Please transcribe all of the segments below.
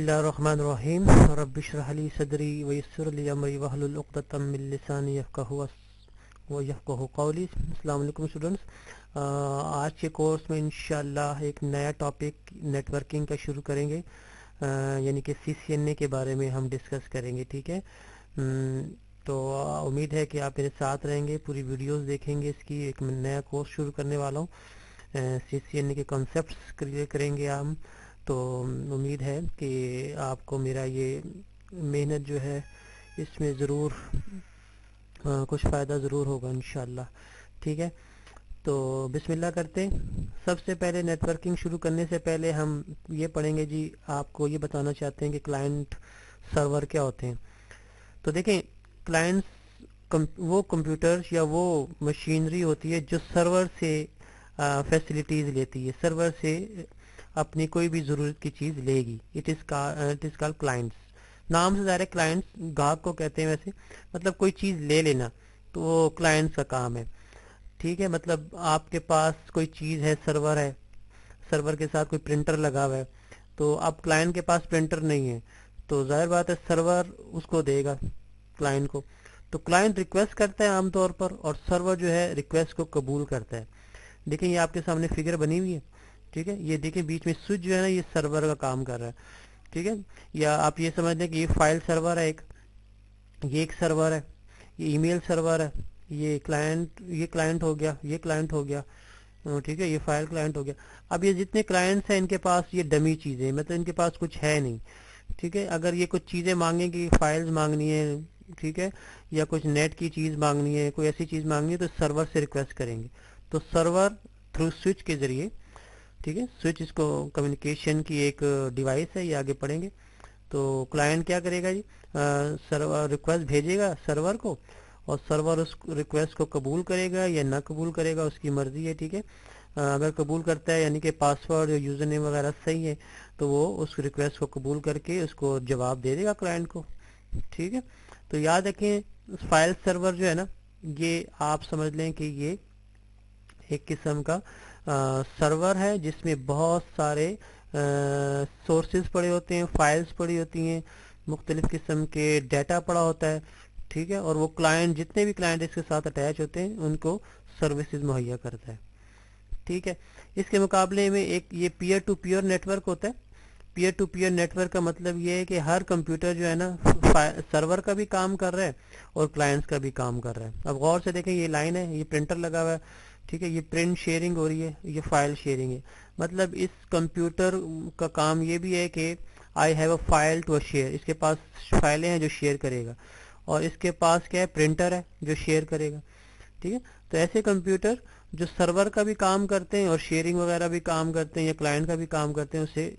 बिस्मिल्लाहिर्रहमानिर्रहीम रब्बि इश्रह ली सदरी वयस्सिर ली अमरी वहलुल उक़दतम मिन लिसानी यफ़क़हू क़ौली। अस्सलाम वालेकुम स्टूडेंट्स। आज के कोर्स में इंशाअल्लाह एक नया टॉपिक नेटवर्किंग का शुरू करेंगे, यानी कि CCNA के बारे में हम डिस्कस करेंगे। ठीक है, तो उम्मीद है कि आप मेरे साथ रहेंगे, पूरी वीडियोस देखेंगे। इसकी एक नया कोर्स शुरू करने वाला हूँ, CCNA के कॉन्सेप्ट्स क्लियर करेंगे हम। तो उम्मीद है कि आपको मेरा ये मेहनत जो है इसमें ज़रूर कुछ फ़ायदा ज़रूर होगा इंशाअल्लाह। ठीक है, तो बिस्मिल्लाह करते हैं। सबसे पहले नेटवर्किंग शुरू करने से पहले हम ये पढ़ेंगे जी, आपको ये बताना चाहते हैं कि क्लाइंट सर्वर क्या होते हैं। तो देखें, क्लाइंट्स वो कंप्यूटर्स या वो मशीनरी होती है जो सर्वर से फैसिलिटीज़ लेती है, सर्वर से अपनी कोई भी ज़रूरत की चीज़ लेगी। It is called clients. नाम से डायरेक्ट क्लाइंट्स ग्राहक को कहते हैं, वैसे मतलब कोई चीज़ ले लेना तो वो क्लाइंट्स का काम है। ठीक है, मतलब आपके पास कोई चीज़ है, सर्वर है, सर्वर के साथ कोई प्रिंटर लगा हुआ है, तो अब क्लाइंट के पास प्रिंटर नहीं है, तो जाहिर बात है सर्वर उसको देगा क्लाइंट को। तो क्लाइंट रिक्वेस्ट करता है आमतौर पर, और सर्वर जो है रिक्वेस्ट को कबूल करता है। देखिए ये आपके सामने फिगर बनी हुई है। ठीक है, ये देखिए बीच में स्विच जो है ना, ये सर्वर का काम कर रहा है। ठीक है, या आप ये समझ लें कि ये फाइल सर्वर है, ये एक सर्वर है, ये ईमेल सर्वर है, ये क्लाइंट हो गया, ये क्लाइंट हो गया। ठीक है, ये फाइल क्लाइंट हो गया। अब ये जितने क्लाइंट्स हैं इनके पास ये डमी चीज़ें, मतलब इनके पास कुछ है नहीं। ठीक है, अगर ये कुछ चीज़ें मांगेंगी, फाइल्स मांगनी है, ठीक है, या कुछ नेट की चीज़ मांगनी है, कोई ऐसी चीज़ मांगनी है, तो सर्वर से रिक्वेस्ट करेंगे। तो सर्वर थ्रू स्विच के ज़रिए, ठीक है, स्विच इसको कम्युनिकेशन की एक डिवाइस है, ये आगे पढ़ेंगे। तो क्लाइंट क्या करेगा जी, सर्वर रिक्वेस्ट भेजेगा सर्वर को, और सर्वर उस रिक्वेस्ट को कबूल करेगा या ना कबूल करेगा, उसकी मर्ज़ी है। ठीक है, अगर कबूल करता है यानी कि पासवर्ड या यूज़र नेम वगैरह सही है, तो वो उस रिक्वेस्ट को कबूल करके उसको जवाब दे देगा क्लाइंट को। ठीक है, तो याद रखें फाइल सर्वर जो है ना, ये आप समझ लें कि ये एक किस्म का सर्वर है जिसमें बहुत सारे सोर्सेज पड़े होते हैं, फाइल्स पड़ी होती हैं, मुख्तलिफ़ किस्म के डाटा पड़ा होता है। ठीक है, और वो क्लाइंट, जितने भी क्लाइंट इसके साथ अटैच होते हैं, उनको सर्विसेज मुहैया करता है। ठीक है, इसके मुकाबले में एक ये पीयर टू पीयर नेटवर्क होता है। पीयर टू पीयर नेटवर्क का मतलब ये है कि हर कंप्यूटर जो है ना सर्वर का भी काम कर रहा है और क्लाइंट्स का भी काम कर रहा है। अब गौर से देखें, ये लाइन है, ये प्रिंटर लगा हुआ है। ठीक है, ये प्रिंट शेयरिंग हो रही है, ये फाइल शेयरिंग है। मतलब इस कंप्यूटर का काम ये भी है कि I have a file to share, इसके पास फाइलें हैं जो शेयर करेगा, और इसके पास क्या है, प्रिंटर है जो शेयर करेगा। ठीक है, तो ऐसे कंप्यूटर जो सर्वर का भी काम करते हैं और शेयरिंग वगैरह भी काम करते हैं या क्लाइंट का भी काम करते हैं, उसे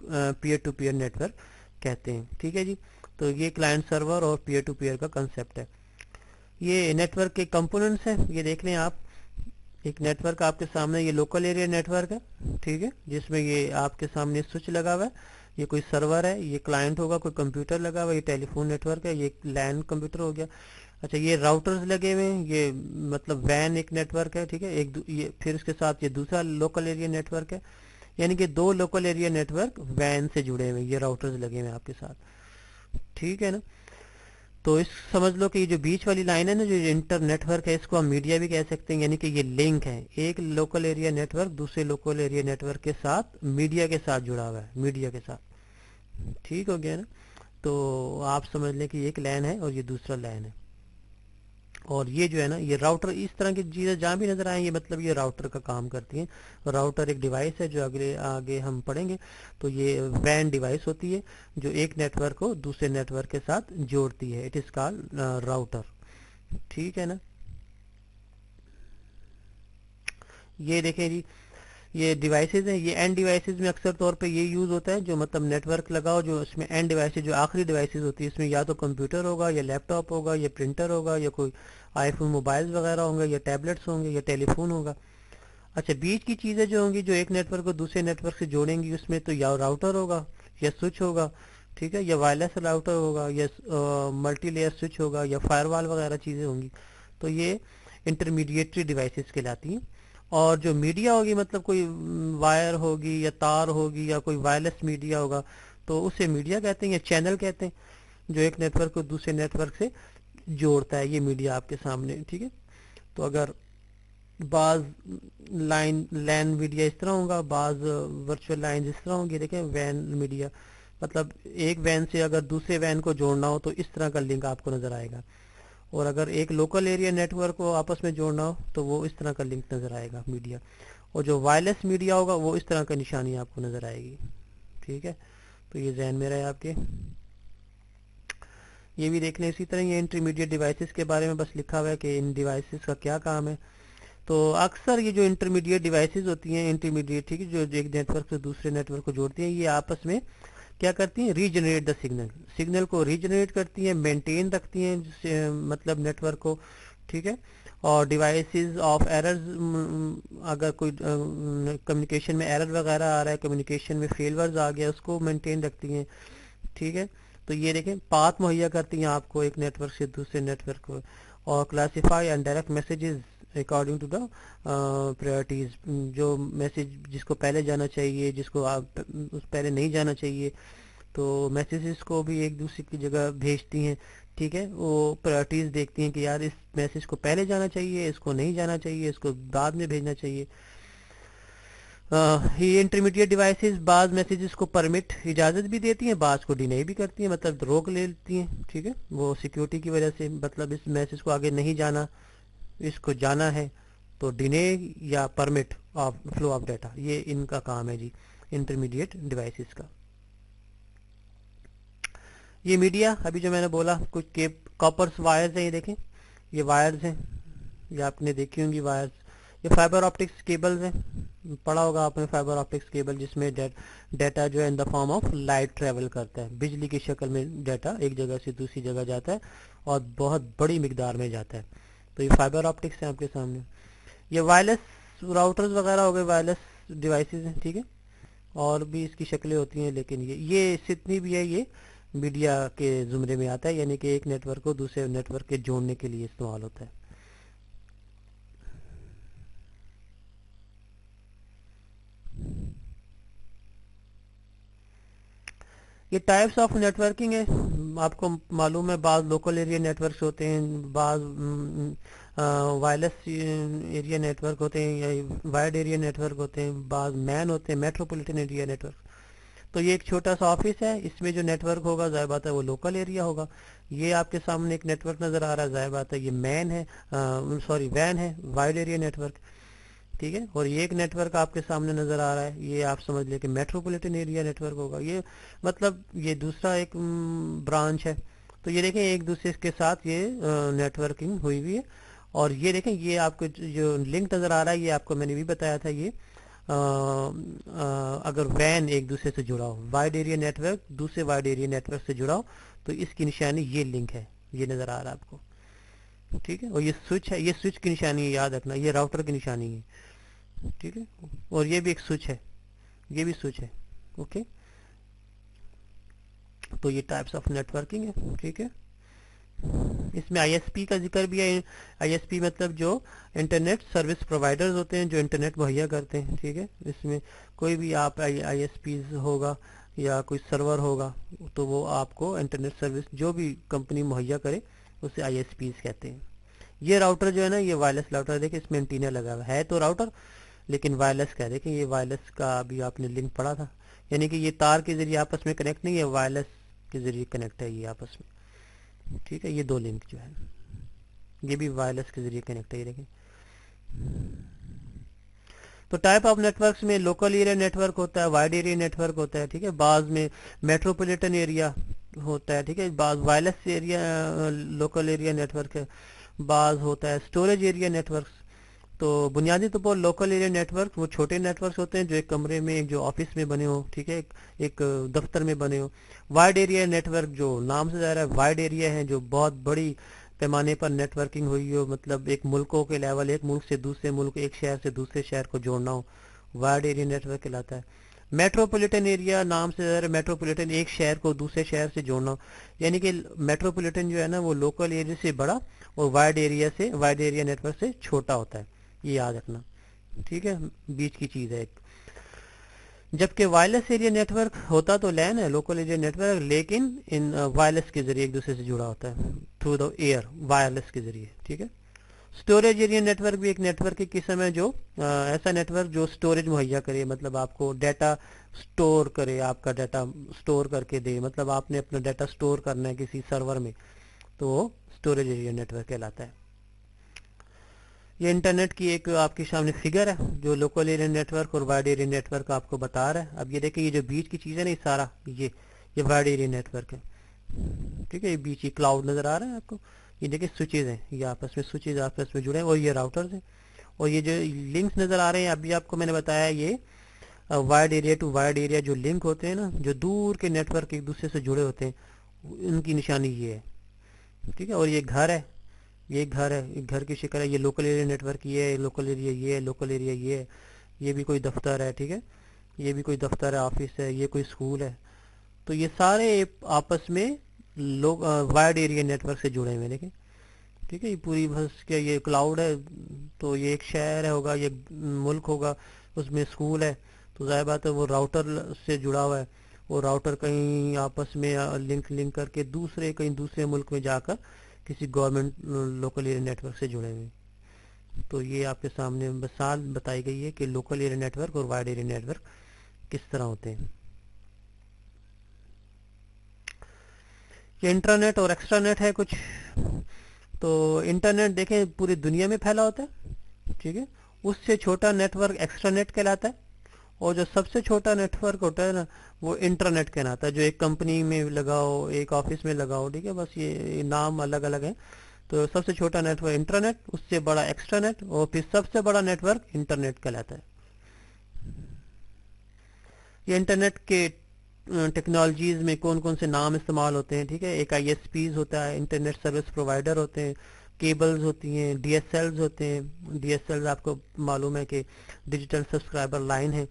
पीयर टू पीयर नेटवर्क कहते हैं। ठीक है जी, तो ये क्लाइंट सर्वर और पीयर टू पीयर का कंसेप्ट है। ये नेटवर्क के कंपोनेंट्स हैं, ये देख लें आप। एक नेटवर्क आपके सामने, ये लोकल एरिया नेटवर्क है, ठीक है, जिसमें ये आपके सामने स्विच लगा हुआ है, ये कोई सर्वर है, ये क्लाइंट होगा, कोई कंप्यूटर लगा हुआ है, ये टेलीफोन नेटवर्क है, ये लैन कंप्यूटर हो गया। अच्छा, ये राउटर्स लगे हुए हैं, ये मतलब वैन एक नेटवर्क है। ठीक है, ये फिर इसके साथ ये दूसरा लोकल एरिया नेटवर्क है, यानी कि दो लोकल एरिया नेटवर्क वैन से जुड़े हुए, ये राउटर्स लगे हुए हैं आपके साथ। ठीक है ना, तो इस समझ लो कि ये जो बीच वाली लाइन है ना, जो इंटर नेटवर्क है, इसको हम मीडिया भी कह सकते हैं, यानी कि ये लिंक है, एक लोकल एरिया नेटवर्क दूसरे लोकल एरिया नेटवर्क के साथ मीडिया के साथ जुड़ा हुआ है, मीडिया के साथ। ठीक हो गया ना, तो आप समझ लें कि एक लैन है और ये दूसरा लैन है, और ये जो है ना, ये राउटर, इस तरह की चीज़ें जहाँ भी नजर आए, ये मतलब ये राउटर का काम करती हैं। राउटर एक डिवाइस है जो आगे हम पढ़ेंगे। तो ये वैन डिवाइस होती है जो एक नेटवर्क को दूसरे नेटवर्क के साथ जोड़ती है, इट इज़ कॉल्ड राउटर। ठीक है ना, ये देखें जी, ये डिवाइसेज हैं, ये एंड डिवाइसेज में अक्सर तौर पे ये यूज़ होता है, जो मतलब नेटवर्क लगाओ, जो इसमें एंड डिवाइसेज, जो आखिरी डिवाइसेज होती है, इसमें या तो कंप्यूटर होगा या लैपटॉप होगा या प्रिंटर होगा या कोई आईफोन मोबाइल्स वगैरह होंगे या टैबलेट्स होंगे या टेलीफोन होगा। अच्छा, बीच की चीज़ें जो होंगी जो एक नेटवर्क को दूसरे नेटवर्क से जोड़ेंगी, उसमें तो या राउटर होगा या स्विच होगा। ठीक है, या वायरलेस राउटर होगा या मल्टी लेयर स्विच होगा या फायरवॉल वगैरह चीज़ें होंगी। तो ये इंटरमीडिएटरी डिवाइसेस कहलाती हैं। और जो मीडिया होगी, मतलब कोई वायर होगी या तार होगी या कोई वायरलेस मीडिया होगा, तो उसे मीडिया कहते हैं या चैनल कहते हैं, जो एक नेटवर्क को दूसरे नेटवर्क से जोड़ता है, ये मीडिया आपके सामने, ठीक है। तो अगर बाज लैन मीडिया इस तरह होगा, बाज वर्चुअल लाइन इस तरह होंगी, देखें वैन मीडिया, मतलब एक वैन से अगर दूसरे वैन को जोड़ना हो तो इस तरह का लिंक आपको नज़र आएगा, और अगर एक लोकल एरिया नेटवर्क को आपस में जोड़ना हो तो वो इस तरह का लिंक नज़र आएगा मीडिया, और जो वायरलेस मीडिया होगा वो इस तरह का निशानी आपको नज़र आएगी, ठीक है। तो ये जहन में रहे आपके। ये भी देख लें। इसी तरह ये इंटरमीडिएट डिवाइसेस के बारे में बस लिखा हुआ है कि इन डिवाइसेस का क्या काम है। तो अक्सर ये जो इंटरमीडिएट डिवाइसेस होती हैं, इंटरमीडिएट, ठीक है, जो एक नेटवर्क से दूसरे नेटवर्क को जोड़ती हैं, ये आपस में क्या करती हैं, रीजनरेट द सिग्नल को रीजनरेट करती हैं, मेंटेन रखती हैं मतलब नेटवर्क को, ठीक है। और डिवाइसेस ऑफ एरर्स, अगर कोई कम्युनिकेशन में एरर वगैरह आ रहा है, कम्युनिकेशन में फेलवर्स आ गया, उसको मेंटेन रखती हैं, ठीक है। तो ये देखें पाथ मुहैया करती हैं आपको एक नेटवर्क से दूसरे नेटवर्क को, और classify and direct messages according to the priorities, जो मैसेज जिसको पहले जाना चाहिए, जिसको आप पहले नहीं जाना चाहिए, तो मैसेजेस को भी एक दूसरे की जगह भेजती हैं, ठीक है। वो प्रायोरिटीज देखती हैं कि यार इस मैसेज को पहले जाना चाहिए, इसको नहीं जाना चाहिए, इसको बाद में भेजना चाहिए। ये इंटरमीडिएट डिवाइसेस बाज मैसेजेस को परमिट इजाज़त भी देती हैं, बाज को डिनाई भी करती हैं, मतलब रोक लेती हैं, ठीक है, वो सिक्योरिटी की वजह से, मतलब इस मैसेज को आगे नहीं जाना, इसको जाना है, तो डिने या permit of flow of data, ये इनका काम है जी इंटरमीडिएट डिवाइसेस का। ये मीडिया अभी जो मैंने बोला कुछ कॉपर्स वायर्स हैं, ये देखें ये वायर्स हैं, ये आपने देखी होंगी वायर्स। ये फाइबर ऑप्टिक्स केबल्स हैं, पढ़ा होगा आपने फाइबर ऑप्टिक्स केबल, जिसमें डाटा जो है in the form of light travel करता है, बिजली की शक्ल में डाटा एक जगह से दूसरी जगह जाता है और बहुत बड़ी मिकदार में जाता है। तो ये फाइबर ऑप्टिक्स है आपके सामने। ये वायरलेस राउटर्स वगैरह हो गए, वायरलेस डिवाइसेस हैं, ठीक है, और भी इसकी शक्लें होती हैं, लेकिन ये जितनी भी है ये मीडिया के जुमरे में आता है, यानी कि एक नेटवर्क को दूसरे नेटवर्क के जोड़ने के लिए इस्तेमाल होता है। ये टाइप्स ऑफ नेटवर्किंग है, आपको मालूम है बाज़ लोकल एरिया नेटवर्क्स होते हैं, बाज़ वायरलेस एरिया नेटवर्क होते हैं या वाइड एरिया नेटवर्क होते हैं, बाज़ मैन होते हैं, मेट्रोपॉलिटन एरिया नेटवर्क। तो ये एक छोटा सा ऑफिस है, इसमें जो नेटवर्क होगा ज़ाहिर बात है वो लोकल एरिया होगा। ये आपके सामने एक नेटवर्क नज़र आ रहा है, ज़ाहिर बात है ये मैन है, वैन है, वाइड एरिया नेटवर्क, ठीक है। और ये एक नेटवर्क आपके सामने नज़र आ रहा है, ये आप समझ लें कि मेट्रोपॉलिटन एरिया नेटवर्क होगा, ये मतलब ये दूसरा एक ब्रांच है। तो ये देखें एक दूसरे के साथ ये नेटवर्किंग हुई हुई है। और ये देखें ये आपको जो लिंक नज़र आ रहा है, ये आपको मैंने भी बताया था, ये अगर वैन एक दूसरे से जुड़ा हो, वाइड एरिया नेटवर्क दूसरे वाइड एरिया नेटवर्क से जुड़ा हो, तो इसकी निशानी ये लिंक है, ये नज़र आ रहा है आपको, ठीक है। और ये स्विच है, ये स्विच की निशानी है, याद रखना, ये राउटर की निशानी है, ठीक है। और ये भी एक स्विच है, ये भी स्विच है, ओके। तो ये टाइप्स ऑफ नेटवर्किंग है, ठीक है। इसमें आईएसपी का जिक्र भी है। आईएसपी मतलब जो इंटरनेट सर्विस प्रोवाइडर्स होते हैं, जो इंटरनेट मुहैया करते हैं, ठीक है। इसमें कोई भी आप आईएसपीज होगा या कोई सर्वर होगा, तो वो आपको इंटरनेट सर्विस जो भी कंपनी मुहैया करे उसे आईएसपीज कहते हैं। ये राउटर जो है ना, ये वायरलेस राउटर, देखिए इसमें एंटीना लगा हुआ है तो राउटर, लेकिन वायरलेस का है, देखिए ये वायरलेस का अभी आपने लिंक पढ़ा था, यानी कि ये तार के जरिए आपस में कनेक्ट नहीं है, वायरलेस के जरिए कनेक्ट है ये आपस में, ठीक है। ये दो लिंक जो है ये भी वायरलेस के जरिए कनेक्ट है, ये देखें। तो टाइप ऑफ नेटवर्क्स में लोकल एरिया नेटवर्क होता है, वाइड एरिया नेटवर्क होता है, ठीक है। बाज में मेट्रोपॉलिटन एरिया होता है, ठीक है। बाज wireless area local area network है, बाज होता है स्टोरेज एरिया नेटवर्क्स। तो बुनियादी तौर पर लोकल एरिया नेटवर्क वो छोटे नेटवर्क्स होते हैं जो एक कमरे में, एक जो ऑफिस में बने हो, ठीक है, एक दफ्तर में बने हो। वाइड एरिया नेटवर्क जो नाम से ज़ाहिर है वाइड एरिया है, जो बहुत बड़ी पैमाने पर नेटवर्किंग हुई हो, मतलब एक मुल्कों के लेवल, एक मुल्क से दूसरे मुल्क, एक शहर से दूसरे शहर को जोड़ना हो, वाइड एरिया नेटवर्क कहलाता है। मेट्रोपॉलिटन एरिया नाम से ज़ाहिर है मेट्रोपॉलिटन एक शहर को दूसरे शहर से जोड़ना हो, यानी कि मेट्रोपॉलिटन जो है ना वो लोकल एरिया से बड़ा और वाइड एरिया नेटवर्क से छोटा होता है, ये याद रखना, ठीक है, बीच की चीज़ है एक। जबकि वायरलेस एरिया नेटवर्क होता तो लैन है, लोकल एरिया नेटवर्क, लेकिन इन वायरलेस के जरिए एक दूसरे से जुड़ा होता है थ्रू द एयर, वायरलेस के जरिए, ठीक है। स्टोरेज एरिया नेटवर्क भी एक नेटवर्क की किस्म है जो ऐसा नेटवर्क जो स्टोरेज मुहैया करे, मतलब आपको डाटा स्टोर करे, आपका डाटा स्टोर करके दे, मतलब आपने अपना डाटा स्टोर करना है किसी सर्वर में, तो वो स्टोरेज एरिया नेटवर्क कहलाता है। ये इंटरनेट की एक आपके सामने फिगर है जो लोकल एरिया नेटवर्क और वाइड एरिया नेटवर्क आपको बता रहा है। अब ये देखिए, ये जो बीच की चीज़ है ना, ये सारा ये वाइड एरिया नेटवर्क है, ठीक है। ये बीच ये क्लाउड नज़र आ रहा है आपको, ये देखिए स्विचेज हैं, ये आपस में स्विचेज आपस में जुड़े हैं, और ये राउटर्स हैं, और ये जो लिंक्स नज़र आ रहे हैं अभी आपको मैंने बताया, ये wide area to wide area जो लिंक होते हैं ना, जो दूर के नेटवर्क एक दूसरे से जुड़े होते हैं, उनकी निशानी ये है, ठीक है। और ये घर है, ये घर है, एक घर की शक्ल है, ये लोकल एरिया नेटवर्क ये है, लोकल एरिया ये है, लोकल एरिया ये है, ये भी कोई दफ्तर है, ठीक है, ये भी कोई दफ्तर है, ऑफिस है, ये कोई स्कूल है। तो ये सारे आपस में लोग वाइड एरिया नेटवर्क से जुड़े हुए हैं, देखें, ठीक है। ये पूरी बस क्या, ये क्लाउड है, तो ये एक शहर है होगा, ये मुल्क होगा, उसमें स्कूल है, तो जाहिर बात है वो राउटर से जुड़ा हुआ है, वो राउटर कहीं आपस में लिंक करके कहीं दूसरे मुल्क में जाकर किसी गवर्नमेंट लोकल एरिया नेटवर्क से जुड़े हुए। तो ये आपके सामने मिसाल बताई गई है कि लोकल एरिया नेटवर्क और वाइड एरिया नेटवर्क किस तरह होते हैं। ये इंटरनेट और एक्स्ट्रानेट है कुछ। तो इंटरनेट देखें पूरी दुनिया में फैला होता है, ठीक है, उससे छोटा नेटवर्क एक्स्ट्रानेट कहलाता है, और जो सबसे छोटा नेटवर्क होता है ना, वो इंटरनेट कहलाता है, जो एक कंपनी में लगाओ, एक ऑफिस में लगाओ, ठीक है, बस ये नाम अलग अलग है। तो सबसे छोटा नेटवर्क इंटरनेट, उससे बड़ा एक्स्ट्रानेट, और फिर सबसे बड़ा नेटवर्क इंटरनेट कहलाता है। ये इंटरनेट के टेक्नोलॉजीज में कौन कौन से नाम इस्तेमाल होते हैं, ठीक है। एक आईएसपीज होता है, इंटरनेट सर्विस प्रोवाइडर होते हैं, केबल्स होती हैं, डीएसएल्स होते हैं। डीएसएल्स आपको मालूम है कि डिजिटल सब्सक्राइबर लाइन है।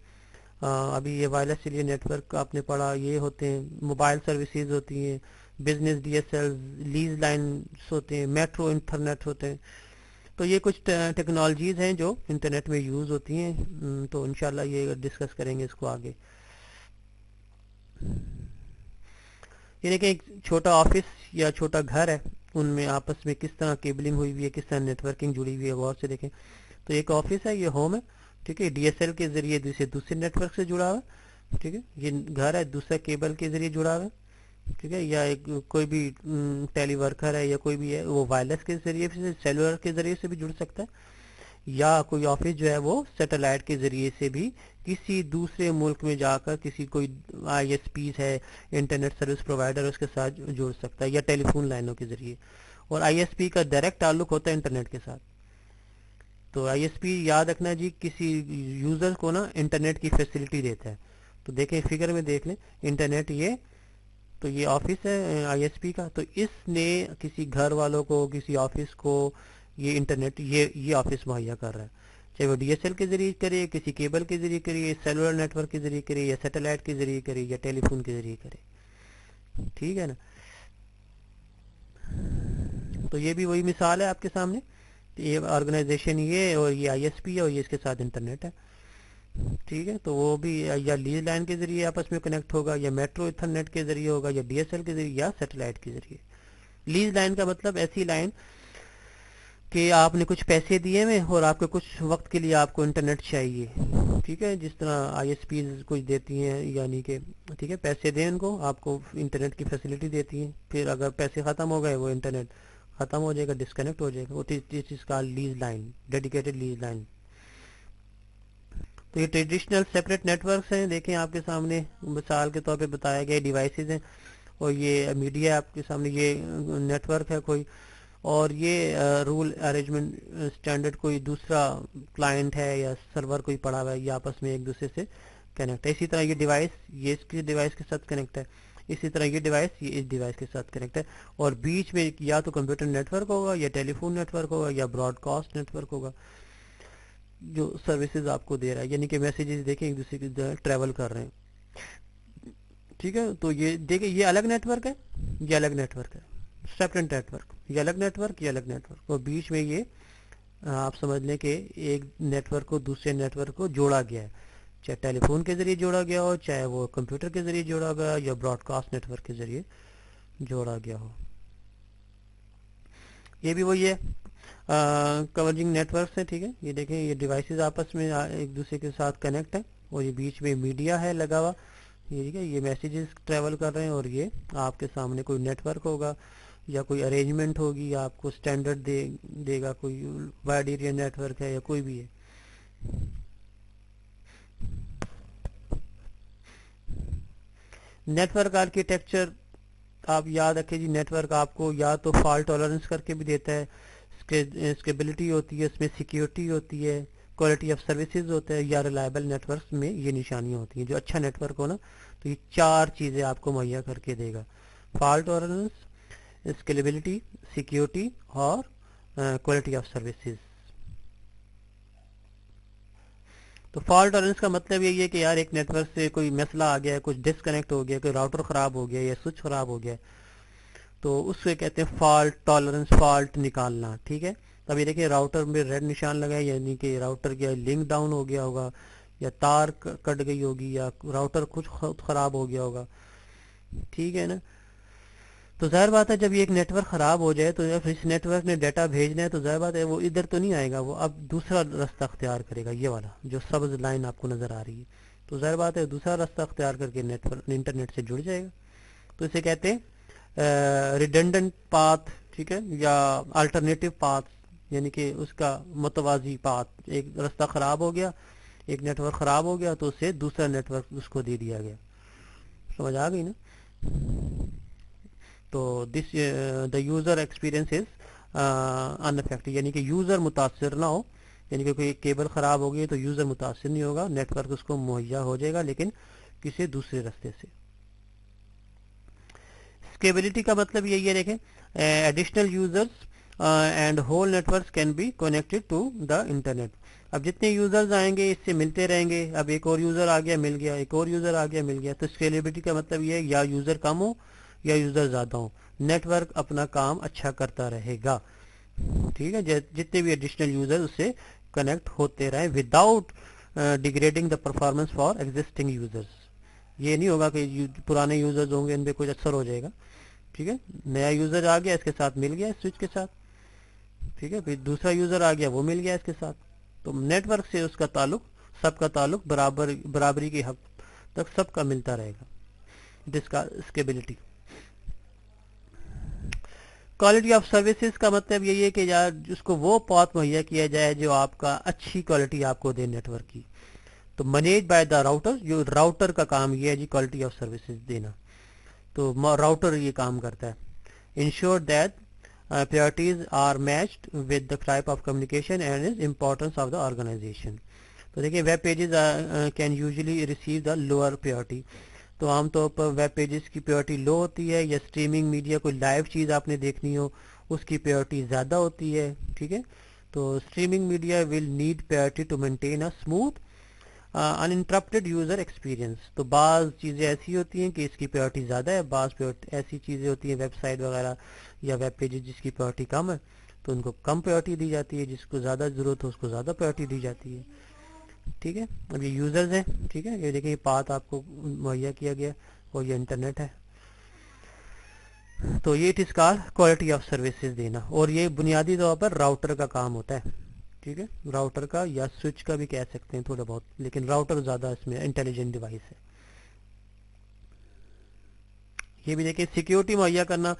अभी ये वायरलेस एरिया नेटवर्क आपने पढ़ा, ये होते हैं। मोबाइल सर्विसेज होती हैं, बिजनेस डीएसएल, लीज लाइन्स होते हैं, मेट्रो इंटरनेट होते हैं। तो ये कुछ टेक्नोलॉजीज हैं जो इंटरनेट में यूज़ होती हैं। तो इंशाल्लाह ये डिस्कस करेंगे इसको आगे। ये देखें, एक छोटा ऑफिस या छोटा घर है, उनमें आपस में किस तरह केबलिंग हुई हुई है, किस तरह नेटवर्किंग जुड़ी हुई है, गौर से देखें। तो एक ऑफिस है, ये होम है, ठीक है, डीएसएल के जरिए दूसरे नेटवर्क से जुड़ा हुआ है, ठीक है। ये घर है, दूसरा केबल के जरिए जुड़ा हुआ है, ठीक है। या एक कोई भी टेली वर्कर है या कोई भी है, वो वायरलेस के जरिए से, सेलुलर के जरिए से भी जुड़ सकता है, या कोई ऑफिस जो है वो सैटेलाइट के जरिए से भी किसी दूसरे मुल्क में जाकर किसी कोई आईएसपी है, इंटरनेट सर्विस प्रोवाइडर, उसके साथ जुड़ सकता है, या टेलीफोन लाइनों के जरिए। और आईएसपी का डायरेक्ट ताल्लुक होता है इंटरनेट के साथ। तो आईएसपी याद रखना जी, किसी यूजर को ना इंटरनेट की फैसिलिटी देता है। तो देखें फिगर में देख लें, इंटरनेट ये, तो ये ऑफिस है आईएसपी का, तो इसने किसी घर वालों को, किसी ऑफिस को ये इंटरनेट, ये ऑफिस मुहैया कर रहा है, चाहे वो डीएसएल के जरिए करे, किसी केबल के जरिए करे, सेलुलर नेटवर्क के जरिए करे, या सैटेलाइट के जरिए करे, या टेलीफोन के जरिए करे, ठीक है ना। तो ये भी वही मिसाल है आपके सामने, ये ऑर्गेनाइजेशन ये, और ये आईएसपी है, और ये इसके साथ इंटरनेट है, ठीक है। तो वो भी या लीज लाइन के जरिए आपस में कनेक्ट होगा, या मेट्रो इथरनेट के जरिए होगा, या डीएसएल के जरिए, या सैटेलाइट के जरिए। लीज लाइन का मतलब ऐसी लाइन कि आपने कुछ पैसे दिए में और आपके कुछ वक्त के लिए आपको इंटरनेट चाहिए, ठीक है, जिस तरह आईएसपी कुछ देती हैं, यानी कि ठीक है, पैसे दें उनको, आपको इंटरनेट की फैसिलिटी देती हैं, फिर अगर पैसे ख़त्म हो गए वो इंटरनेट ख़त्म हो जाएगा, डिस्कनेक्ट हो जाएगा, वो दिस का lease line, dedicated lease line. तो ये ट्रेडिशनल सेपरेट नेटवर्क्स हैं, देखें आपके सामने मिसाल के तौर पे बताए गए डिवाइसेस हैं, और ये मीडिया आपके सामने, ये नेटवर्क है कोई, और ये रूल अरेंजमेंट स्टैंडर्ड कोई दूसरा क्लाइंट है या सर्वर कोई पड़ा हुआ है, ये आपस में एक दूसरे से कनेक्ट है। इसी तरह ये डिवाइस, ये इसके डिवाइस के साथ कनेक्ट है, इसी तरह ये डिवाइस, ये इस डिवाइस के साथ कनेक्ट है, और बीच में या तो कंप्यूटर नेटवर्क होगा, या टेलीफोन नेटवर्क होगा, या ब्रॉडकास्ट नेटवर्क होगा, जो सर्विसेज आपको दे रहा है, यानी कि मैसेजेस देखें एक दूसरे की ट्रैवल कर रहे हैं, ठीक है। तो ये देखिए, ये अलग नेटवर्क है, ये अलग नेटवर्क है, सेपरेट नेटवर्क, ये अलग नेटवर्क, ये अलग नेटवर्क, और बीच में ये आप समझ लें कि एक नेटवर्क को दूसरे नेटवर्क को जोड़ा गया है, چاہے ٹیلی فون کے ذریعے جوڑا گیا ہو، چاہے وہ کمپیوٹر کے ذریعے جوڑا گیا یا براڈ کاسٹ نیٹ ورک کے ذریعے جوڑا گیا ہو. یہ بھی وہی ہے کورنجنگ نیٹ ورکس ہیں. ٹھیک ہے، یہ دیکھیں یہ ڈیوائسز آپس میں ایک دوسرے کے ساتھ کنیکٹ ہیں اور یہ بیچ میں میڈیا ہے لگا ہوا. یہ ٹھیک ہے، یہ میسیجز ٹریول کر رہے ہیں اور یہ آپ کے سامنے کوئی نیٹ ورک ہوگا یا کوئی ارینجمنٹ ہوگی یا آپ کو اسٹینڈرڈ دے گا، کوئی وائڈ ایریا نیٹ ورک ہے یا کوئی بھی ہے. نیٹ ورک آرکیٹیکچر آپ یاد رکھیں جی، نیٹ ورک آپ کو یا تو فالٹ ٹالرنس کر کے بھی دیتا ہے، اسکیبلٹی ہوتی ہے، اس میں سیکیورٹی ہوتی ہے، کوالٹی آف سروسز ہوتا ہے، یا ریلائبل نیٹ ورکس میں یہ نشانیاں ہوتی ہیں. جو اچھا نیٹ ورک ہو نا تو یہ 4 چیزیں آپ کو مہیا کر کے دے گا: فالٹ ٹالرنس، اسکیلیبلٹی، سیکیورٹی اور کوالٹی آف سروسز. تو فالٹ ٹالرنس کا مطلب یہی ہے کہ یار ایک نیٹ ورک سے کوئی مسئلہ آ گیا ہے، کچھ ڈسکنیکٹ ہو گیا، کوئی راؤٹر خراب ہو گیا یا سوئچ خراب ہو گیا، تو اس سے کہتے ہیں فالٹ ٹالرنس، فالٹ نکالنا. ٹھیک ہے، اب یہ دیکھیں راؤٹر میں ریڈ نشان لگا ہے، یعنی کہ راؤٹر کیا لنک ڈاؤن ہو گیا ہوگا یا تار کٹ گئی ہوگی یا راؤٹر کچھ خراب ہو گیا ہوگا. ٹھیک ہے نا، تو ظاہر بات ہے جب یہ ایک نیٹ ورک خراب ہو جائے تو اس نیٹ ورک نے ڈیٹا بھیجنا ہے تو ظاہر بات ہے وہ ادھر تو نہیں آئے گا، وہ اب دوسرا رستہ اختیار کرے گا، یہ والا جو سبز لائن آپ کو نظر آ رہی ہے. تو ظاہر بات ہے دوسرا راستہ اختیار کر کے نیٹ ورک انٹرنیٹ سے جڑ جائے گا. تو اسے کہتے ہیں ریڈنڈنٹ پاتھ. ٹھیک ہے، یا الٹرنیٹیو پاتھ، یعنی کہ اس کا متوازی پاتھ. ایک رستہ خراب ہو گیا، ایک نیٹ ورک خراب ہو گیا تو اسے دوسرا نیٹ ورک اس کو دے دیا گیا. سمجھ آ گئی نا؟ تو دس دا یوزر ایکسپیرئنس از انافیکٹڈ، یعنی کہ یوزر متاثر نہ ہو. یعنی کہ کوئی کیبل خراب ہو گئی تو یوزر متاثر نہیں ہوگا، نیٹ ورک اس کو مہیا ہو جائے گا لیکن کسی دوسرے رستے سے. اسکیبلٹی کا مطلب یہی ہے، دیکھیں additional users and whole networks can be connected to the internet. اب جتنے یوزرز آئیں گے اس سے ملتے رہیں گے. اب ایک اور یوزر آ گیا مل گیا، ایک اور یوزر آ گیا مل گیا. تو اسکیلیبلٹی کا مطلب یہ ہے یا یوزر کم ہو یا یوزر زیادہ ہو، نیٹ ورک اپنا کام اچھا کرتا رہے گا. ٹھیک ہے، جتنے بھی ایڈیشنل یوزر اس سے کنیکٹ ہوتے رہیں without degrading the performance for existing users. یہ نہیں ہوگا کہ پرانے یوزرز ہوں گے ان پہ کچھ اثر ہو جائے گا. ٹھیک ہے، نیا یوزر آ گیا اس کے ساتھ مل گیا سوئچ کے ساتھ. ٹھیک ہے، پھر دوسرا یوزر آ گیا وہ مل گیا اس کے ساتھ. تو نیٹ ورک سے اس کا تعلق، سب کا تعلق برابری کے حق تک سب کا ملتا رہے گا. جس کا اسکیبلٹی. کوالٹی آف سروسز کا مطلب یہی ہے کہ یار اس کو وہ پاتھ مہیا کیا جائے جو آپ کا اچھی کوالٹی آپ کو دے نیٹ ورک کی. تو مینیج بائی دا راؤٹر، جو راؤٹر کا کام یہ ہے جی کوالٹی آف سروسز دینا. تو راؤٹر یہ کام کرتا ہے. Ensure that priorities are matched with the type of communication and its importance of the organization. تو دیکھیں web pages can usually receive the lower priority. تو عام طور پر ویب پیجز کی پیورٹی لو ہوتی ہے، یا اسٹریمنگ میڈیا کوئی لائیو چیز آپ نے دیکھنی ہو اس کی پیورٹی زیادہ ہوتی ہے. ٹھیک ہے، تو streaming media will need priority to maintain a smooth interrupted user experience. تو بعض چیزیں ایسی ہوتی ہیں کہ اس کی پیورٹی زیادہ ہے، بعض ایسی چیزیں ہوتی ہیں ویب سائٹ وغیرہ یا ویب پیجز جس کی پیورٹی کم ہے تو ان کو کم پیورٹی دی جاتی ہے، جس کو زیادہ ضرورت ہو اس کو زیادہ پیورٹی دی جاتی ہے. ٹھیک ہے، اب یہ یوزرز ہیں. ٹھیک ہے، یہ دیکھیں یہ پاتھ آپ کو مہیا کیا گیا اور یہ انٹرنیٹ ہے. تو یہ it is called quality of services دینا، اور یہ بنیادی طور پر راؤٹر کا کام ہوتا ہے. ٹھیک ہے، راؤٹر کا یا سوئچ کا بھی کہہ سکتے ہیں تھوڑا بہت، لیکن راؤٹر زیادہ اس میں انٹیلیجنٹ ڈیوائس ہے. یہ بھی دیکھیں سیکیورٹی مہیا کرنا.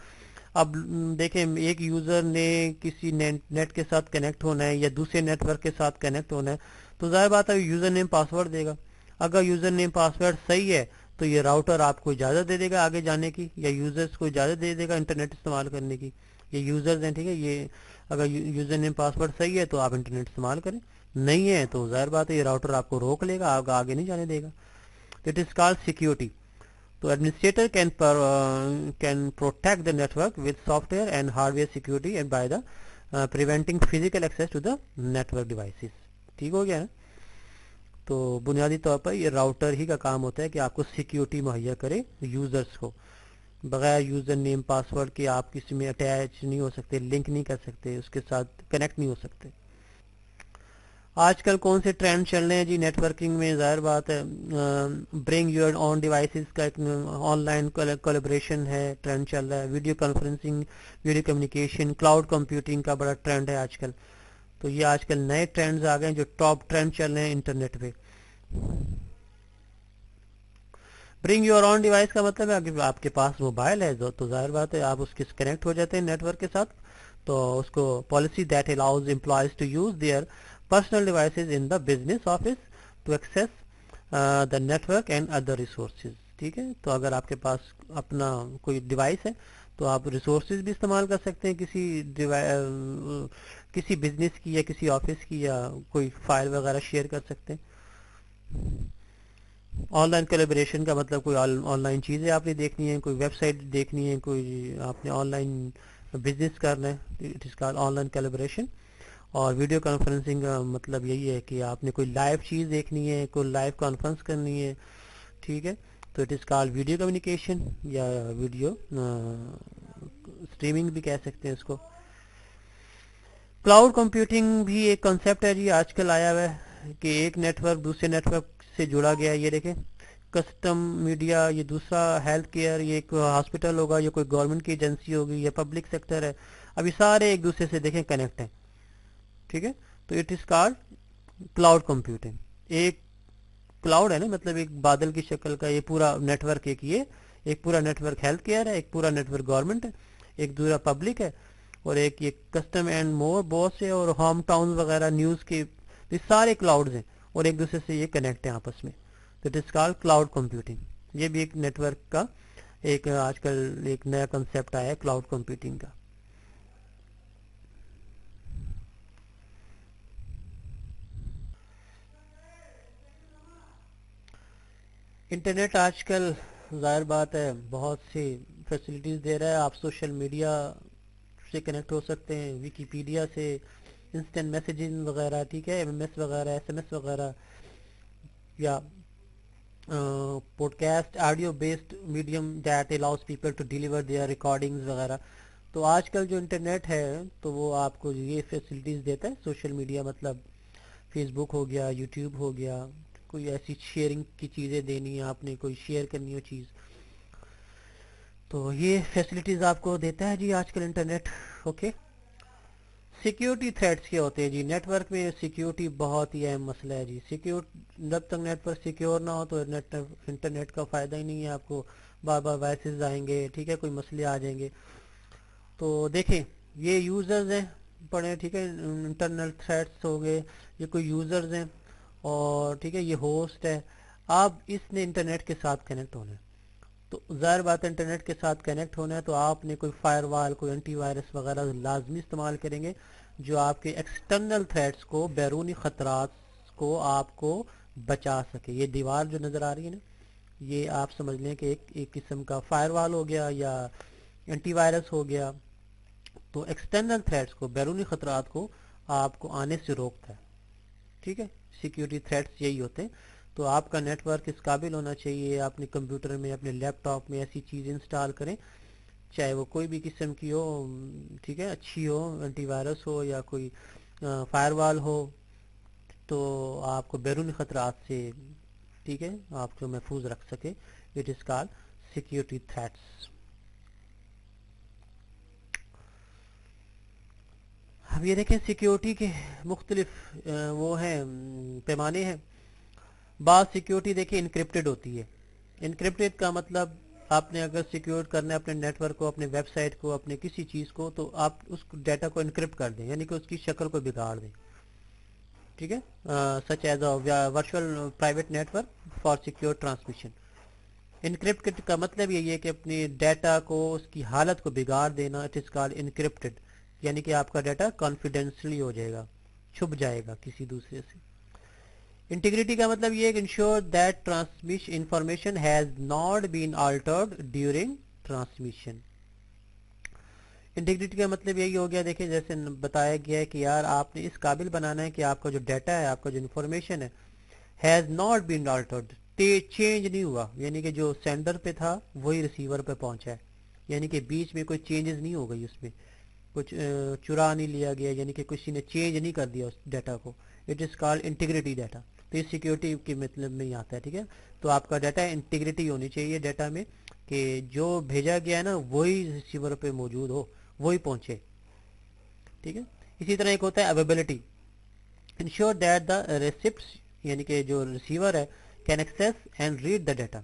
اب دیکھیں ایک یوزر نے کسی نیٹ کے ساتھ کنیکٹ ہونا ہے یا دوسرے نیٹ ورک کے ساتھ کنیکٹ ہونا ہے تو ظاہر بات ہے یوزر نیم پاسورڈ دے گا. اگر یوزر نیم پاسورڈ صحیح ہے تو یہ راؤٹر آپ کو اجازت دے دے گا آگے جانے کی، یا یوزرز کو اجازت دے دے گا انٹرنیٹ استعمال کرنے کی. یہ یوزرز ہیں. ٹھیک ہے، یہ اگر یوزر نیم پاسورڈ صحیح ہے تو آپ انٹرنیٹ استعمال کریں، نہیں ہے تو ظاہر بات ہے یہ راؤٹر آپ کو روک لے گا، آگے نہیں جانے دے گا. It is called security. تو administrator can protect the network with software and hardware security and by the preventing physical access to the network devices. ٹھیک ہو گیا نا؟ تو بنیادی طور پر یہ راؤٹر ہی کا کام ہوتا ہے کہ آپ کو سیکیورٹی مہیا کرے یوزرز کو. بغیر یوزر نیم پاسورڈ کے آپ کسی میں اٹیچ نہیں ہو سکتے، لنک نہیں کر سکتے، اس کے ساتھ کنیکٹ نہیں ہو سکتے. آج کل کون سے ٹرینڈ چل رہے ہیں جی نیٹ ورکنگ میں؟ ظاہر بات ہے برنگ یور آن ڈیوائسز کا ایک آن لائن کولیبریشن ہے، ٹرینڈ چل رہا ہے، video conferencing, video communication, cloud computing کا بڑا ٹرینڈ ہے آج کل. تو یہ آج کل نئے ٹرینڈز آ گئے ہیں جو ٹاپ ٹرینڈ چل رہے ہیں انٹرنیٹ پہ. برنگ یور آن ڈیوائس کا مطلب ہے اگر آپ کے پاس موبائل ہے تو ظاہر بات ہے آپ اس کے کنیکٹ ہو جاتے ہیں نیٹ ورک کے ساتھ. تو اس کو policy that allows employees to use their personal devices in the business office to access the network and other resources. ٹھیک ہے، تو اگر آپ کے پاس اپنا کوئی ڈیوائس ہے تو آپ ریسورسز بھی استعمال کر سکتے ہیں کسی بزنس کی یا کسی آفس کی، یا کوئی فائل وغیرہ شیئر کر سکتے ہیں. آن لائن کولیبریشن کا مطلب کوئی آن لائن چیزیں آپ نے دیکھنی ہے، کوئی ویب سائٹ دیکھنی ہے، کوئی آپ نے آن لائن بزنس کرنا ہے، it is call on line collaboration. اور ویڈیو کانفرنسنگ کا مطلب یہی ہے کہ آپ نے کوئی لائیو چیز دیکھنی ہے، کوئی لائیو کانفرنس کرنی ہے. ٹھیک ہے، تو it is call video communication یا ویڈیو اسٹریمنگ بھی کہہ سکتے ہیں اس کو. کلاؤڈ کمپیوٹنگ بھی ایک کنسیپٹ ہے جی آج کل آیا ہوا ہے کہ ایک نیٹ ورک دوسرے نیٹ ورک سے جڑا گیا ہے. یہ دیکھیں کسٹم میڈیا، یہ دوسرا ہیلتھ کیئر، یہ ایک ہاسپٹل ہوگا، یہ کوئی گورنمنٹ کی ایجنسی ہوگی، یہ پبلک سیکٹر ہے. ابھی سارے ایک دوسرے سے دیکھیں کنیکٹ ہیں. ٹھیک ہے، تو it is called cloud computing. ایک کلاؤڈ ہے نا، مطلب ایک بادل کی شکل کا یہ پورا نیٹ ورک یہ ایک پورا نیٹ ورک ہیلتھ کیئر ہے، ایک پورا نیٹ ورک گورنمنٹ ہے، ایک دوسرا پبلک ہے، اور ایک یہ کسٹم اینڈ مور بہت سے اور ہوم ٹاؤن وغیرہ نیوز کے، یہ سارے کلاؤڈز ہیں اور ایک دوسرے سے یہ کنیکٹ ہیں آپس میں. تو it is call cloud computing. یہ بھی ایک نیٹ ورک کا ایک آج کل ایک نیا کنسیپٹ آیا ہے کلاؤڈ کمپیوٹنگ کا. انٹرنیٹ آج کل ظاہر بات ہے بہت سی فیسلٹیز دے رہا ہے. آپ سوشل میڈیا سے کنیکٹ ہو سکتے ہیں، ویکیپیڈیا سے، انسٹنٹ میسیجنگ وغیرہ، ٹھیک ہے، ایم ایم ایس وغیرہ، ایس ایم ایس وغیرہ، یا podcast audio based medium that allows people to deliver their recordings وغیرہ. تو آج کل جو انٹرنیٹ ہے تو وہ آپ کو یہ فیسلٹیز دیتا ہے. سوشل میڈیا مطلب فیس بک ہو گیا، یوٹیوب ہو گیا، کوئی ایسی شیئرنگ کی چیزیں دینی ہے آپ نے، کوئی شیئر کرنی ہو چیز، تو یہ فیسلٹیز آپ کو دیتا ہے جی آج کل انٹرنیٹ. اوکے، سیکیورٹی تھریٹس کیا ہوتے ہیں جی نیٹ ورک میں؟ سیکیورٹی بہت ہی اہم مسئلہ ہے جی. جب تک نیٹ ورک سیکیور نہ ہو تو انٹرنیٹ کا فائدہ ہی نہیں ہے. آپ کو بار بار وائسز آئیں گے، ٹھیک ہے، کوئی مسئلے آ جائیں گے. تو دیکھیں یہ یوزرز ہیں پڑھیں، ٹھیک ہے، انٹرنل تھریٹس ہو گئے، یہ کوئی یوزرز ہیں، اور ٹھیک ہے یہ ہوسٹ ہے. آپ اس نے انٹرنیٹ کے ساتھ کنیکٹ ہونا ہے. تو ظاہر بات ہے انٹرنیٹ کے ساتھ کنیکٹ ہونا ہے تو آپ نے کوئی فائر وال، کوئی اینٹی وائرس وغیرہ لازمی استعمال کریں گے جو آپ کے ایکسٹرنل تھریٹس کو، بیرونی خطرات کو آپ کو بچا سکے. یہ دیوار جو نظر آ رہی ہے نا، یہ آپ سمجھ لیں کہ ایک قسم کا فائر وال ہو گیا یا اینٹی وائرس ہو گیا. تو ایکسٹرنل تھریٹس کو، بیرونی خطرات کو آپ کو آنے سے روکتا ہے. ٹھیک ہے، سیکیورٹی تھریٹس یہی ہوتے ہیں. تو آپ کا نیٹ ورک اس قابل ہونا چاہیے. اپنے کمپیوٹر میں، اپنے لیپ ٹاپ میں ایسی چیز انسٹال کریں چاہے وہ کوئی بھی قسم کی ہو، ٹھیک ہے، اچھی ہو، اینٹی وائرس ہو یا کوئی فائر وال ہو، تو آپ کو بیرونی خطرات سے، ٹھیک ہے، آپ کو محفوظ رکھ سکے. It is call security threats. اب یہ دیکھیں سیکیورٹی کے مختلف وہ ہیں پیمانے ہیں. بعض سیکیورٹی دیکھیں انکرپٹڈ ہوتی ہے. انکرپٹڈ کا مطلب آپ نے اگر سیکیور کرنا ہے اپنے نیٹ ورک کو، اپنے ویب سائٹ کو، اپنے کسی چیز کو، تو آپ اس ڈیٹا کو انکرپٹ کر دیں، یعنی کہ اس کی شکل کو بگاڑ دیں. ٹھیک ہے، such as a virtual private network for secure transmission. Encrypt کا مطلب یہ ہے کہ اپنے ڈیٹا کو، اس کی حالت کو بگاڑ دینا. اٹ از کال انکرپٹڈ، یعنی کہ آپ کا ڈیٹا کانفیڈینشلی ہو جائے گا، چھپ جائے گا کسی دوسرے سے. انٹیگریٹی کا مطلب یہ ہے کہ ensure that transmission information has not been altered during transmission. Integrity کا مطلب یہی ہو گیا، دیکھیں جیسے بتایا گیا ہے کہ یار آپ نے اس قابل بنانا ہے کہ آپ کا جو ڈیٹا ہے، آپ کا جو انفارمیشن ہے، has not been altered, change نہیں ہوا، یعنی کہ جو سینڈر پہ تھا وہی ریسیور پہ پہنچا ہے، یعنی کہ بیچ میں کوئی چینجز نہیں ہو گئی، اس میں کچھ چرا نہیں لیا گیا، یعنی کہ کسی نے چینج نہیں کر دیا اس ڈیٹا کو. It is called integrity data. तो ये सिक्योरिटी के मतलब में ही आता है, ठीक है। तो आपका डाटा इंटीग्रिटी होनी चाहिए डाटा में, कि जो भेजा गया है ना वही रिसीवर पे मौजूद हो, वही पहुंचे, ठीक है। इसी तरह एक होता है availability, ensure that the receipt यानी कि जो रिसीवर है can access and read the data,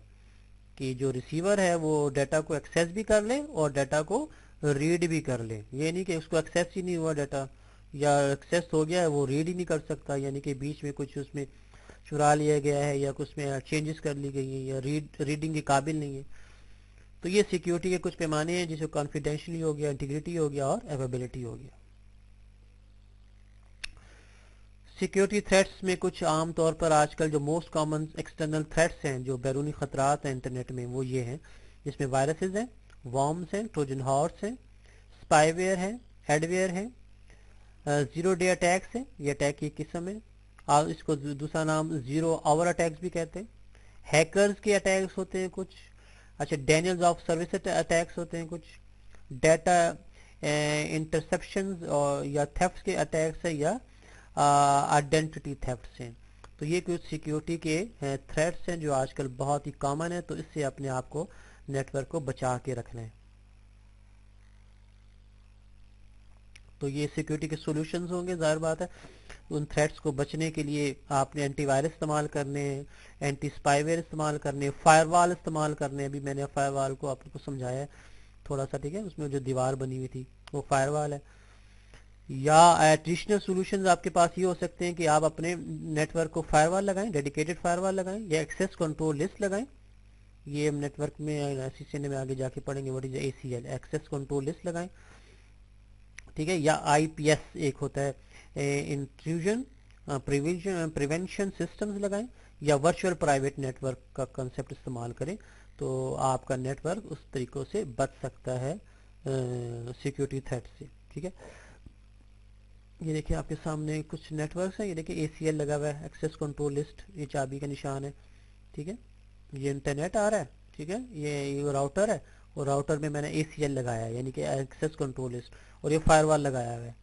कि जो रिसीवर है वो डाटा को एक्सेस भी कर ले और डाटा को रीड भी कर ले। ये नहीं कि उसको एक्सेस ही नहीं हुआ डाटा, या एक्सेस हो गया है वो रीड ही नहीं कर सकता, यानी कि बीच में कुछ उसमें चुरा लिया गया है या कुछ में चेंजेस कर ली गई है या रीडिंग के काबिल नहीं है। तो ये सिक्योरिटी के कुछ पैमाने हैं, जिसे कॉन्फिडेंशियली हो गया, इंटीग्रिटी हो गया और अवेलेबिलिटी हो गया। सिक्योरिटी थ्रेट्स में कुछ आम तौर पर आजकल जो मोस्ट कॉमन एक्सटर्नल थ्रेट्स हैं, जो बैरूनी खतरात हैं इंटरनेट में, वो ये हैं, जिसमें वायरसेस हैं, वॉर्म्स हैं, ट्रोजन हॉर्स हैं, स्पाईवेयर है, एडवेयर है, जीरो डे अटैक्स है, ये अटैक की किस्म है, और इसको दूसरा नाम जीरो आवर अटैक्स भी कहते हैं। हैकर्स के अटैक्स होते हैं कुछ, अच्छा डैनियल्स ऑफ सर्विस अटैक्स होते हैं कुछ, डाटा इंटरसेप्शन और या थेफ्ट के अटैक्स है, या आइडेंटिटी थेफ्ट हैं। तो ये कुछ सिक्योरिटी के थ्रेट्स हैं जो आजकल बहुत ही कॉमन है, तो इससे अपने आप को नेटवर्क को बचा के रखना है। तो ये सिक्योरिटी के सॉल्यूशंस होंगे, जाहिर बात है। उन थ्रेट्स को बचने के लिए आपने एंटीवायरस इस्तेमाल करने, एंटी स्पाईवेयर इस्तेमाल करने, फायरवॉल इस्तेमाल करने। अभी मैंने फायरवॉल को आपको समझाया है थोड़ा सा, ठीक है। उसमें जो दीवार बनी हुई थी वो फायरवॉल है। या एडिशनल सॉल्यूशंस आपके पास ये हो सकते हैं कि आप अपने नेटवर्क को फायरवॉल लगाएं, डेडिकेटेड फायरवॉल लगाएं, या एक्सेस कंट्रोल लिस्ट लगाएं। ये हम नेटवर्क में सीसीएनए में आगे जाके पढ़ेंगे, what is ACL, access control list लगाएं, ठीक है। या आईपीएस एक होता है, इंट्रूजन प्रिवेंशन सिस्टम्स लगाएं, या वर्चुअल प्राइवेट नेटवर्क का कंसेप्ट इस्तेमाल करें, तो आपका नेटवर्क उस तरीक़ों से बच सकता है सिक्योरिटी थ्रेट से, ठीक है। ये देखिए आपके सामने कुछ नेटवर्क्स हैं, ये देखिए एसीएल लगा हुआ है, एक्सेस कंट्रोल लिस्ट, ये चाबी का निशान है, ठीक है। ये इंटरनेट आ रहा है, ठीक है। ये राउटर है, और राउटर में मैंने एसीएल लगाया है, यानी कि एक्सेस कंट्रोल लिस्ट, और ये फायरवॉल लगाया हुआ है,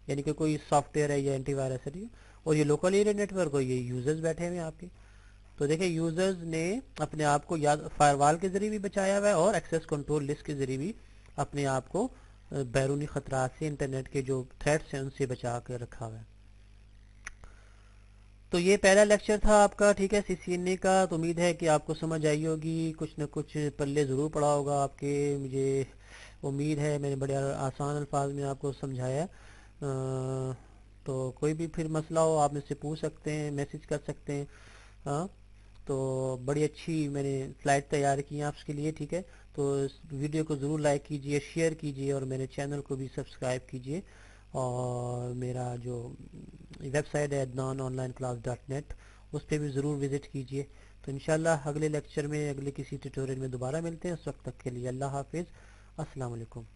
यानी कि कोई सॉफ्टवेयर है या एंटीवायरस है। और ये लोकल एरिया नेटवर्क हो, ये यूजर्स बैठे हुए हैं आपके। तो देखिए यूजर्स ने अपने आप को या फायरवॉल के जरिए भी बचाया हुआ है, और एक्सेस कंट्रोल लिस्ट के जरिए भी अपने आप को बैरूनी खतरा से, इंटरनेट के जो थ्रेट्स हैं उनसे बचा कर रखा हुआ है। तो ये पहला लेक्चर था आपका, ठीक है, सीसीएनए का। तो उम्मीद है कि आपको समझ आई होगी, कुछ न कुछ पल्ले ज़रूर पड़ा होगा आपके, मुझे उम्मीद है। मैंने बड़े आसान अल्फाज में आपको समझाया। तो कोई भी फिर मसला हो आप मुझसे पूछ सकते हैं, मैसेज कर सकते हैं। हाँ, तो बड़ी अच्छी मैंने स्लाइड तैयार की है आपके लिए, ठीक है। तो इस वीडियो को ज़रूर लाइक कीजिए, शेयर कीजिए, और मेरे चैनल को भी सब्सक्राइब कीजिए। और मेरा जो वेबसाइट है adnanonlineclass.net, उस पर भी ज़रूर विज़िट कीजिए। तो इंशाल्लाह अगले लेक्चर में, अगले किसी ट्यूटोरियल में दोबारा मिलते हैं। उस वक्त तक के लिए अल्लाह हाफिज़, अस्सलाम वालेकुम।